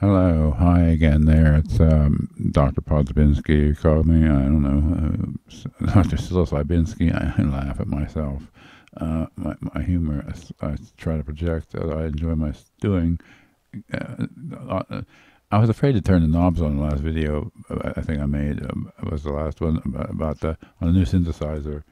Hello, hi again there. It's Dr. Podzbinski. You called me. I don't know. Dr. Psilocybinski. I laugh at myself. My humor, I try to project that I enjoy my doing. I was afraid to turn the knobs on the last video I think I made. It was the last one about on the new synthesizer.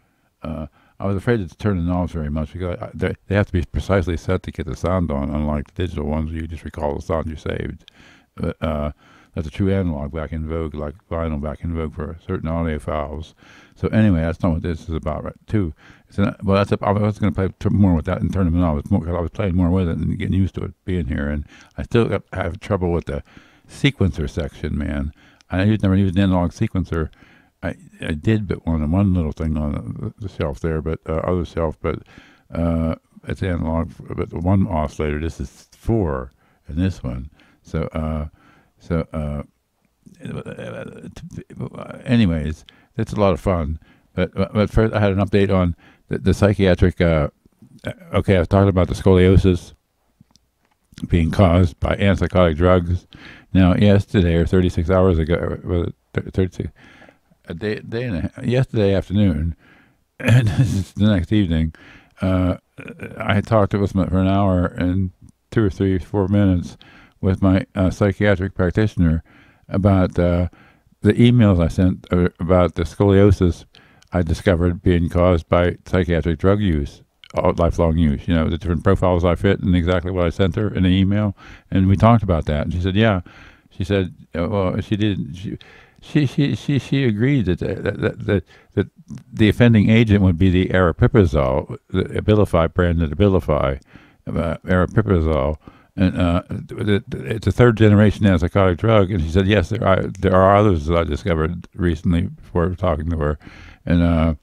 I was afraid to turn the knobs very much because they have to be precisely set to get the sound on, unlike the digital ones where you just recall the sound you saved. But that's a true analog back in vogue, like vinyl back in vogue for certain audio files. So anyway, that's not what this is about, right? Too. Well, I was going to play more with that and turn them on. Because I was playing more with it and getting used to it being here, and I still have trouble with the sequencer section, man. I never used an analog sequencer. I did, but one little thing on the shelf there, but other shelf, but it's analog. But the one oscillator, this is 4, and this one. Anyways, it's a lot of fun. But first, I had an update on the psychiatric. Okay, I was talking about the scoliosis being caused by antipsychotic drugs. Now, yesterday or 36 hours ago, was it 36? A day and a half, yesterday afternoon, and this is the next evening, I talked with for an hour and 2 or 3, 4 minutes with my psychiatric practitioner about the emails I sent about the scoliosis I discovered being caused by psychiatric drug use, lifelong use. The different profiles I fit and exactly what I sent her in the email, and we talked about that. And she said, "Yeah," she said, "Well, she did." She agreed that the offending agent would be the aripiprazole, the Abilify branded Abilify, aripiprazole, and it's a third generation antipsychotic drug. And she said, yes, there are others that I discovered recently before talking to her, and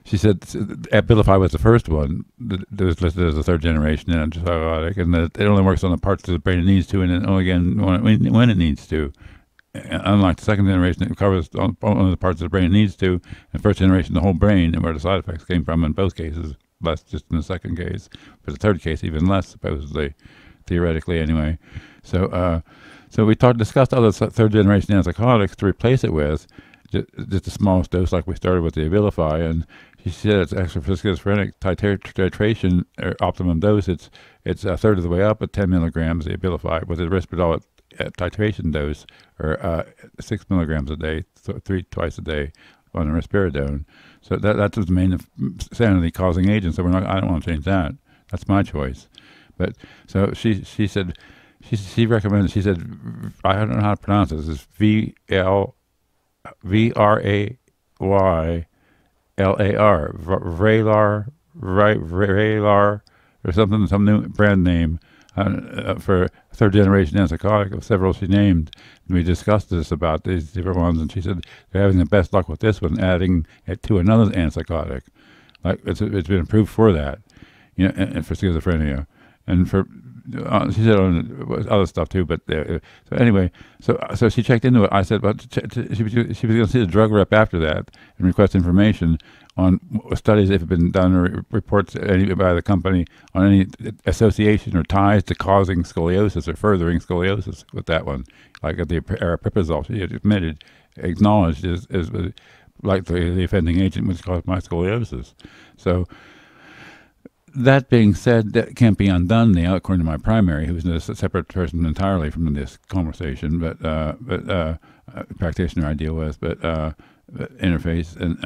she said Abilify was the first one that was listed as a third generation antipsychotic, and that it only works on the parts of the brain it needs to, and then only again when it needs to. Unlike the second generation, it covers only the parts of the brain it needs to, and first generation, the whole brain, and where the side effects came from in both cases, less just in the second case. But the third case, even less, supposedly, theoretically anyway. So we discussed other third generation antipsychotics to replace it with, just the smallest dose, like we started with the Abilify, and she said it's extra for schizophrenic titration or optimum dose. It's a third of the way up at 10 milligrams the Abilify with the Risperdal at titration dose, or 6 milligrams a day, twice a day on a risperidone. So that's the main sanity-causing agent. So I don't want to change that. That's my choice. But so she said she recommended. She said, I don't know how to pronounce this. It's VRAYLAR, Vraylar, or something, some new brand name. For third generation antipsychotic of several she named, and we discussed this about these different ones, and she said they're having the best luck with this one, adding it to another antipsychotic. Like it's been approved for that, and for schizophrenia, and for she said on other stuff too. But so anyway, so she checked into it. I said, but she was going to see the drug rep after that and request information on studies that have been done or reports by the company on any association or ties to causing scoliosis or furthering scoliosis with that one. Like the aripiprazole, she had acknowledged is like the offending agent which caused my scoliosis. So that being said, that can't be undone now, according to my primary, who's a separate person entirely from this conversation, but practitioner I deal with, but interface and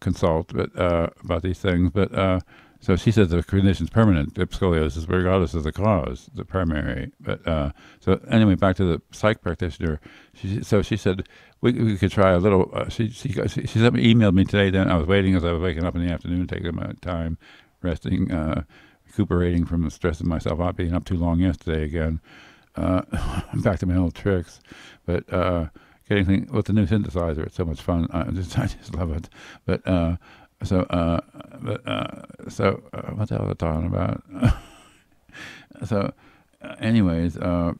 consult, but about these things. But so she says the condition's permanent, scoliosis, regardless of the cause, the primary. But so anyway, back to the psych practitioner. She said we could try a little. She emailed me today. Then I was waiting as I was waking up in the afternoon, taking my time, resting, recuperating from the stress of myself out being up too long yesterday again. I'm back to my old tricks, but getting things with the new synthesizer, it's so much fun. I just love it. But what the hell was I talking about? Anyways, so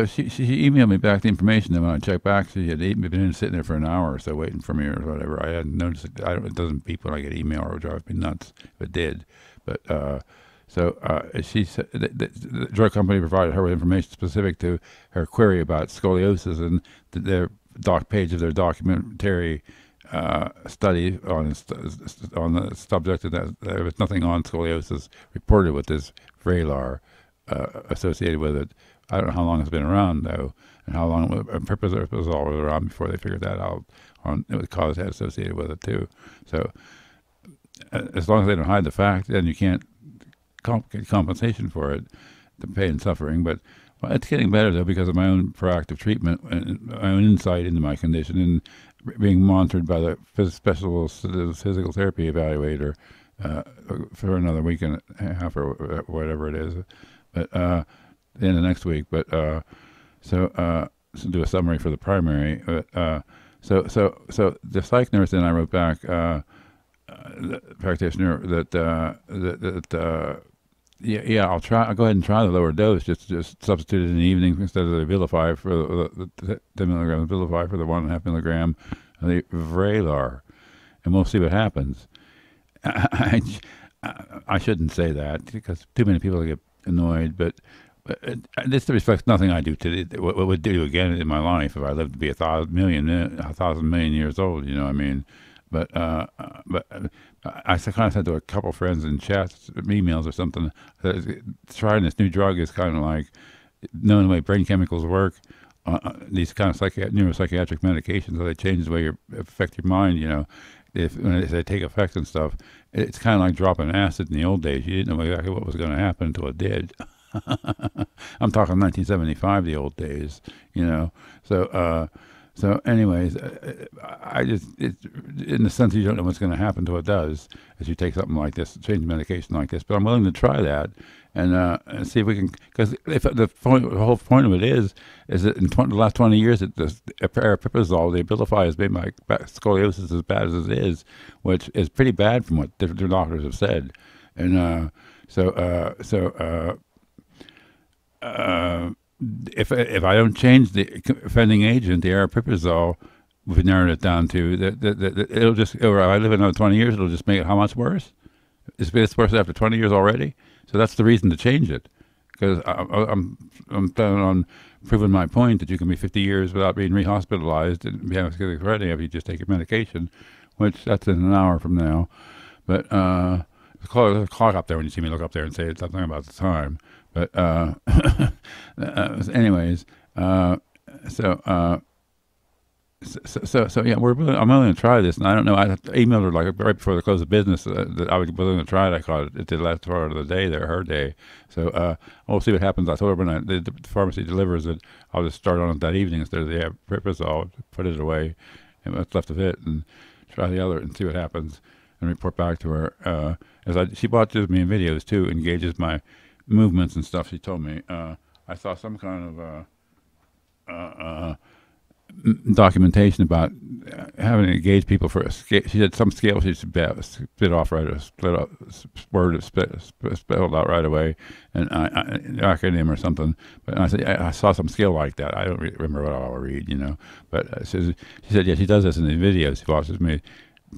she emailed me back the information, and when I checked back, she had been sitting there for an hour or so waiting for me or whatever. I hadn't noticed it. It doesn't beep when I get email, or it drives me nuts if it did. But So she said the drug company provided her with information specific to her query about scoliosis, and their page of their documentary study on the subject, and there was nothing on scoliosis reported with this Vraylar associated with it. I don't know how long it's been around though, and how long Piprazole was around before they figured that out. It was cause had associated with it too. So as long as they don't hide the fact, then you can't get compensation for it, the pain and suffering. But it's getting better though because of my own proactive treatment and my own insight into my condition, and being monitored by the physical therapy evaluator for another week and a half or whatever it is. But the end of next week. But so do a summary for the primary. So the psych nurse then I wrote back, the practitioner, yeah, I'll go ahead and try the lower dose. Just substitute it in the evening instead of the Abilify for the 10 milligrams Abilify for the 1.5 milligram of the Vraylar, and we'll see what happens. I shouldn't say that because too many people get annoyed, but this reflects nothing I do today. What would do again in my life if I lived to be 1,000 million years old? You know what I mean? But I kind of said to a couple friends in chats, emails or something, that trying this new drug is kind of like knowing the way brain chemicals work. These kind of neuropsychiatric medications, so they change the way you affect your mind. You know, when they take effect and stuff, it's kind of like dropping acid in the old days. You didn't know exactly what was going to happen until it did. I'm talking 1975, the old days. You know, so anyways, it's in the sense you don't know what's going to happen until it does, as you take something like this, change medication like this. But I'm willing to try that and see if we can, because if the whole point of it is that in the last 20 years, the aripiprazole, the Abilify, has made my scoliosis as bad as it is, which is pretty bad from what different doctors have said. And if I don't change the offending agent, the aripiprazole, we've narrowed it down to that it'll just. Or I live another 20 years, it'll just make it how much worse? It's worse after 20 years already. So that's the reason to change it, because I'm planning on proving my point that you can be 50 years without being rehospitalized and be having schizophrenia if you just take your medication, which that's in an hour from now. But there's a clock up there when you see me look up there and say something about the time. But anyways, so yeah, I'm willing to try this, and I don't know. I emailed her like right before the close of business that I was willing to try it. I caught it the last part of the day, her day. So we'll see what happens. I told her when the pharmacy delivers it, I'll just start on it that evening instead of the aripiprazole, put it away, and what's left of it, and try the other and see what happens, and report back to her. She watches me in videos too, engages my movements and stuff. She told me I saw some kind of documentation about having to engage people for a scale. She said some scale she spelled out right away, and an acronym or something. But I said I saw some skill like that. I don't remember what I'll read, you know. But she said yeah, she does this in the videos. She watches me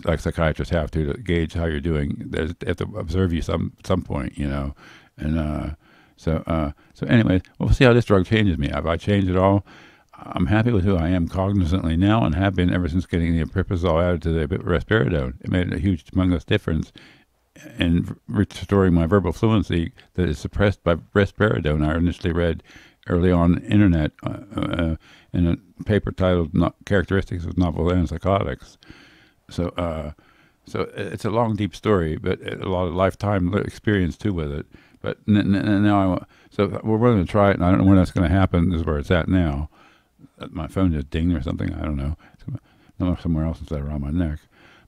like psychiatrists have to gauge how you're doing. They have to observe you some point, you know. And so anyway, we'll see how this drug changes me. If I change at all, I'm happy with who I am cognizantly now, and have been ever since getting the aripiprazole added to the risperidone. It made a huge, humongous difference in restoring my verbal fluency that is suppressed by risperidone. I initially read early on the internet in a paper titled "Characteristics of Novel Antipsychotics." So it's a long, deep story, but a lot of lifetime experience too with it. But now so we're willing to try it, and I don't know when that's going to happen. This is where it's at now. My phone just dinged or something. I don't know. It's somewhere else instead of around my neck.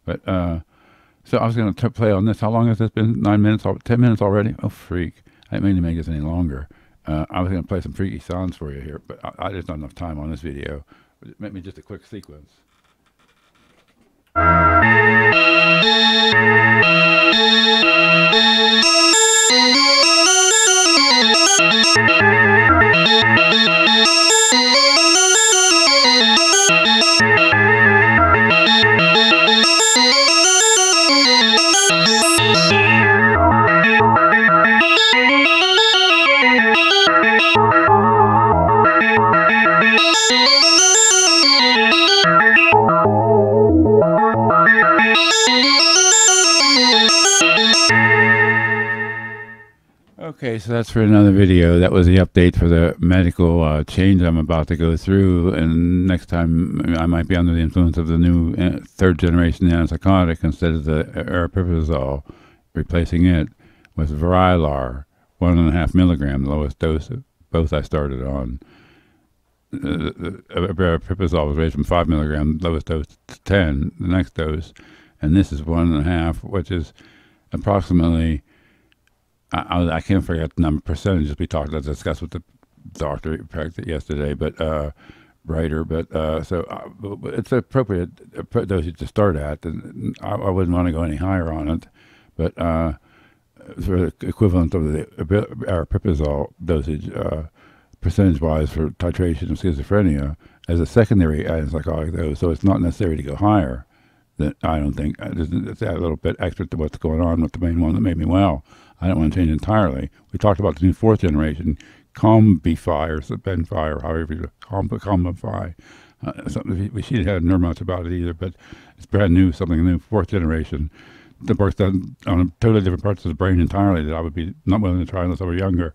But so I was going to play on this. How long has this been? 9 minutes? 10 minutes already? Oh, freak! I didn't mean to make this any longer. I was going to play some freaky sounds for you here, but I just not enough time on this video. Make me just a quick sequence. Okay, so that's for another video. That was the update for the medical change I'm about to go through. And next time I might be under the influence of the new third generation antipsychotic instead of the aripiprazole, replacing it with Vraylar, 1.5 milligram, the lowest dose of both I started on. Aripiprazole was raised from 5 milligram, lowest dose to 10, the next dose. And this is 1.5, which is approximately... I can't forget the number percentages we discussed with the doctor yesterday, but writer. But so it's an appropriate dosage to start at, and I wouldn't want to go any higher on it. But for the equivalent of the aripiprazole dosage, percentage-wise for titration of schizophrenia, as a secondary antipsychotic dose, so it's not necessary to go higher. That I don't think it's a little bit extra to what's going on with the main one that made me well. I don't want to change entirely. We talked about the new fourth generation, Combify or Benfy or however you Combify. She didn't have heard much about it either, but it's brand new, something new, fourth generation. That works on totally different parts of the brain entirely that I would be not willing to try unless I were younger.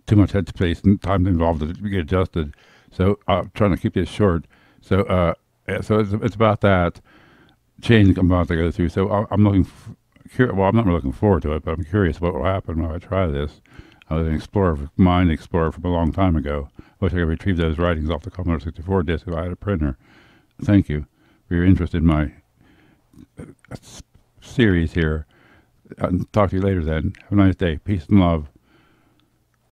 Too much headspace and time involved to get adjusted. So I'm trying to keep this short. So it's about that change I'm about to go through. So I'm looking. Well, I'm not really looking forward to it, but I'm curious what will happen when I try this. I was an mind explorer from a long time ago. I wish I could retrieve those writings off the Commodore 64 disk if I had a printer. Thank you for your interest in my series here. I'll talk to you later then. Have a nice day. Peace and love.